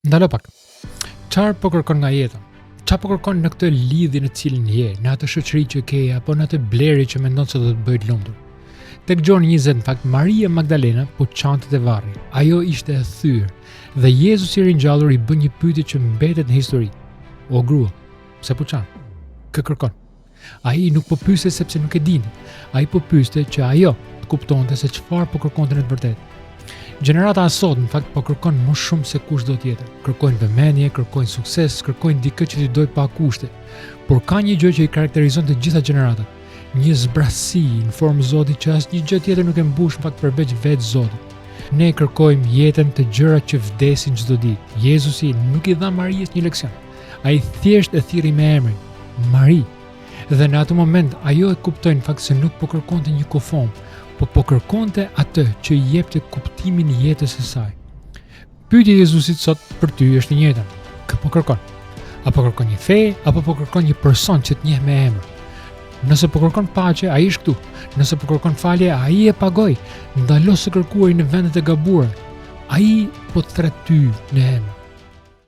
Ndalo pak. Çfarë po kërkon nga jeta? Çfarë po kërkon në këtë lidhje në cilën je, në atë shoqëri që ke apo në atë bleri që mendon se do të bëjë të lumtur? Tek Gjon 20, në fakt, Maria Magdalena po çante te varri. Ajo ishte e thyrë dhe Jezusi i ringjallur i bën një pyetje që mbetet në histori. O grua, pse po çan? Kë kërkon? Ai nuk po pyeste sepse nuk e dinte. Ai po pyeste që ajo të kuptonte se çfarë po kërkonte në të vërtetë. Gjenerata e sot në fakt po kërkon më shumë se kushdo tjetër. Kërkojnë vëmendje, kërkojnë sukses, kërkojnë dikë që t'i doj pa kushte. Por ka një gjë që i karakterizon të gjitha gjeneratat. Një zbrasi në formë Zoti që asnjë gjë tjetër nuk e mbush në fakt përveç vetë Zotit. Ne kërkojmë jetën të gjërat që vdesin çdo ditë. Jezusi nuk i dha Marijës një leksion. Ai thjesht e thirri me emrin, Mari. Dhe në atë moment ajo e kuptoi në fakt se nuk po kërkonte një kufon, po kërkonte atë që i jepte kuptimin e jetës së saj. Pyetja e Jezusit sot për ty është e njëjta. Kë po kërkon? Apo kërkon një fe, apo po kërkon një person që të njeh me emër? Nëse po kërkon paqe, ai është këtu. Nëse po kërkon falje, ai e pagoi. Ndalo së kërkuari në vendet e gabuara. Ai po të thret ty në emër.